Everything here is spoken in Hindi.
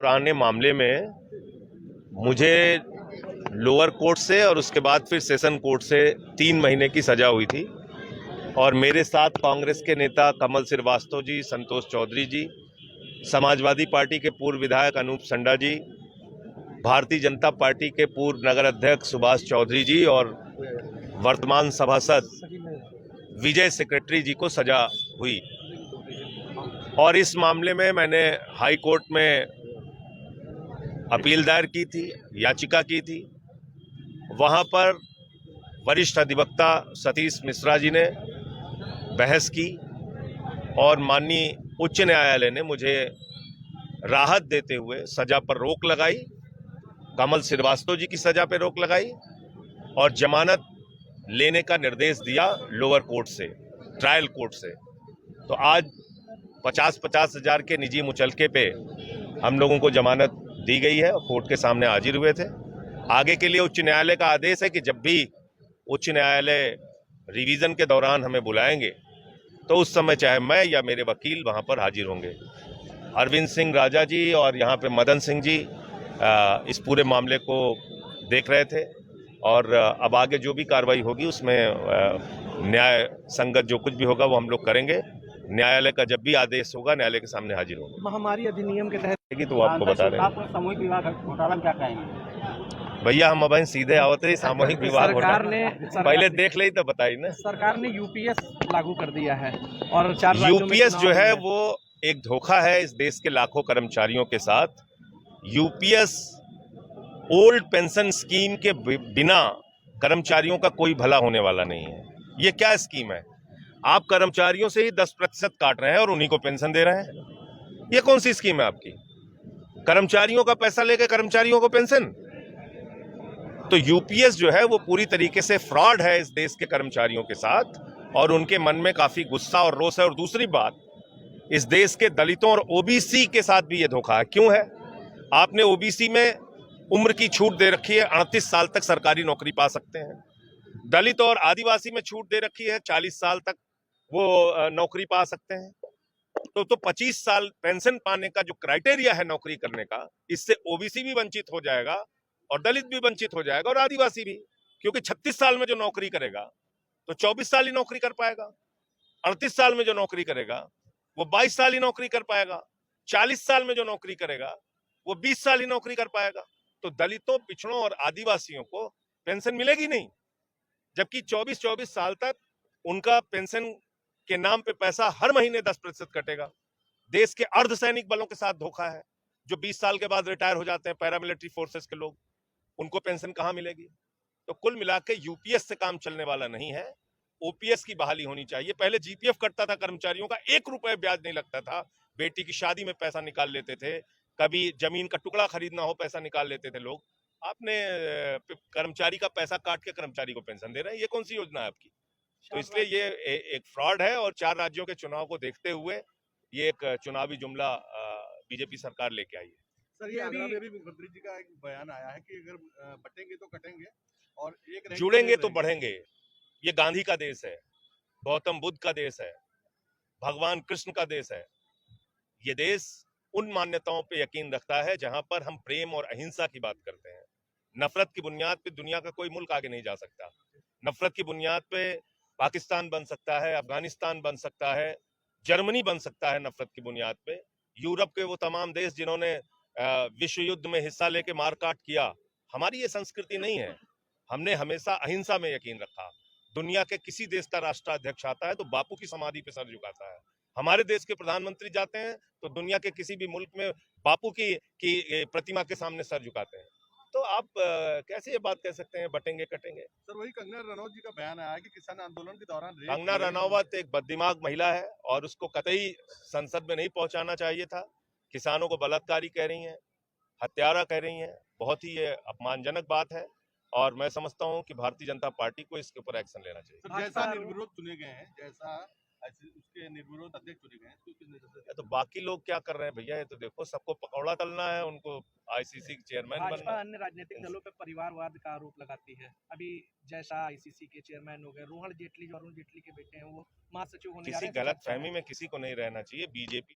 पुराने मामले में मुझे लोअर कोर्ट से और उसके बाद फिर सेशन कोर्ट से 3 महीने की सजा हुई थी और मेरे साथ कांग्रेस के नेता कमल श्रीवास्तव जी, संतोष चौधरी जी, समाजवादी पार्टी के पूर्व विधायक अनूप संडा जी, भारतीय जनता पार्टी के पूर्व नगर अध्यक्ष सुभाष चौधरी जी और वर्तमान सभासद विजय सेक्रेटरी जी को सजा हुई। और इस मामले में मैंने हाई कोर्ट में अपील दायर की थी, याचिका की थी। वहां पर वरिष्ठ अधिवक्ता सतीश मिश्रा जी ने बहस की और माननीय उच्च न्यायालय ने मुझे राहत देते हुए सजा पर रोक लगाई, कमल श्रीवास्तव जी की सजा पर रोक लगाई और जमानत लेने का निर्देश दिया लोअर कोर्ट से, ट्रायल कोर्ट से। तो आज 50-50 हजार के निजी मुचलके पे हम लोगों को जमानत दी गई है और कोर्ट के सामने हाजिर हुए थे। आगे के लिए उच्च न्यायालय का आदेश है कि जब भी उच्च न्यायालय रिवीजन के दौरान हमें बुलाएंगे तो उस समय चाहे मैं या मेरे वकील वहां पर हाजिर होंगे। अरविंद सिंह राजा जी और यहाँ पे मदन सिंह जी इस पूरे मामले को देख रहे थे और अब आगे जो भी कार्रवाई होगी उसमें न्याय संगत जो कुछ भी होगा वो हम लोग करेंगे। न्यायालय का जब भी आदेश होगा न्यायालय के सामने हाजिर होंगे। महामारी अधिनियम के तहत तो आपको बता रहे हैं सामूहिक विवाह घोटाला क्या कहेंगे भैया, हम अब सीधे आवत रही सामूहिक विवाह सरकार ने पहले देख ली तो बताई ना। सरकार ने यूपीएस लागू कर दिया है और 4 राज्यों में यूपीएस जो है चुनाव वो एक धोखा है इस देश के लाखों कर्मचारियों के साथ। यूपीएस ओल्ड पेंशन स्कीम के बिना कर्मचारियों का कोई भला होने वाला नहीं है। ये क्या स्कीम है? आप कर्मचारियों से ही 10% काट रहे हैं और उन्हीं को पेंशन दे रहे हैं। ये कौन सी स्कीम है आपकी? कर्मचारियों का पैसा लेकर कर्मचारियों को पेंशन। तो यूपीएस जो है वो पूरी तरीके से फ्रॉड है इस देश के कर्मचारियों के साथ और उनके मन में काफी गुस्सा और रोष है। और दूसरी बात, इस देश के दलितों और ओबीसी के साथ भी ये धोखा है। क्यों है? आपने ओबीसी में उम्र की छूट दे रखी है, 38 साल तक सरकारी नौकरी पा सकते हैं। दलित और आदिवासी में छूट दे रखी है, 40 साल तक वो नौकरी पा सकते हैं। तो 25 साल पेंशन पाने का जो क्राइटेरिया है नौकरी करने का, इससे ओबीसी भी वंचित हो जाएगा और दलित भी वंचित हो जाएगा और आदिवासी भी। क्योंकि 36 साल में जो नौकरी करेगा तो 24 साल ही नौकरी कर पाएगा, 38 साल में जो नौकरी करेगा वो 22 साल ही नौकरी कर पाएगा, 40 साल में जो नौकरी करेगा वो 20 साल ही नौकरी कर पाएगा। तो दलितों, पिछड़ों और आदिवासियों को पेंशन मिलेगी नहीं, जबकि 24-24 साल तक उनका पेंशन के नाम पे पैसा हर महीने 10% कटेगा। देश के अर्धसैनिक बलों के साथ धोखा है, जो 20 साल के बाद रिटायर हो जाते हैं, पैरामिलिट्री फोर्सेस के लोग, उनको पेंशन कहां मिलेगी? तो कुल मिलाकर यूपीएस से काम चलने वाला नहीं है। ओपीएस की बहाली होनी चाहिए। पहले जीपीएफ कटता था कर्मचारियों का, 1 रुपए ब्याज नहीं लगता था। बेटी की शादी में पैसा निकाल लेते थे, कभी जमीन का टुकड़ा खरीदना हो पैसा निकाल लेते थे लोग। आपने कर्मचारी का पैसा काट के कर्मचारी को पेंशन दे रहे हैं। ये कौन सी योजना है आपकी? तो इसलिए ये एक फ्रॉड है और 4 राज्यों के चुनाव को देखते हुए ये एक चुनावी जुमला बीजेपी सरकार लेके आई है। सर, ये आगरा में भी मुख्यमंत्री जी का एक बयान आया है कि अगर बटेंगे तो कटेंगे और एक जुड़ेंगे तो बढ़ेंगे। ये गांधी का देश है, गौतम बुद्ध का देश है, भगवान कृष्ण का देश है। ये देश उन मान्यताओं पे यकीन रखता है जहां पर हम प्रेम और अहिंसा की बात करते हैं। नफरत की बुनियाद पे दुनिया का कोई मुल्क आगे नहीं जा सकता। नफरत की बुनियाद पे पाकिस्तान बन सकता है, अफगानिस्तान बन सकता है, जर्मनी बन सकता है नफरत की बुनियाद पे। यूरोप के वो तमाम देश जिन्होंने विश्व युद्ध में हिस्सा लेके मारकाट किया, हमारी ये संस्कृति नहीं है। हमने हमेशा अहिंसा में यकीन रखा। दुनिया के किसी देश का राष्ट्राध्यक्ष आता है तो बापू की समाधि पे सर झुकाता है। हमारे देश के प्रधानमंत्री जाते हैं तो दुनिया के किसी भी मुल्क में बापू की प्रतिमा के सामने सर झुकाते हैं। तो आप कैसे ये बात कह सकते हैं बटेंगे कटेंगे? सर, वही कंगना रनौत जी का बयान आया है कि किसान आंदोलन के दौरान कंगना रनौत एक बददिमाग महिला है और उसको कतई संसद में नहीं पहुंचाना चाहिए था। किसानों को बलात्कारी कह रही हैं, हत्यारा कह रही हैं। बहुत ही ये अपमानजनक बात है और मैं समझता हूं कि भारतीय जनता पार्टी को इसके ऊपर एक्शन लेना चाहिए। सर, जैसा निर्विरोध चुने गए हैं, जैसा उसके निर्विरोध अध्यक्ष चुने गए हैं, तो किस नजर से? तो बाकी लोग क्या कर रहे हैं भैया? ये तो देखो, सबको पकौड़ा तलना है, उनको आईसीसी चेयरमैन बनना। भाजपा अन्य राजनीतिक दलों पर परिवारवाद का आरोप लगाती है। अभी जैसा आईसीसी के चेयरमैन हो गए रोहन जेटली, जो अरुण जेटली के बेटे हैं, वो महासचिव होने जा रहे किसी हैं। गलत फहमी में किसी को नहीं रहना चाहिए। बीजेपी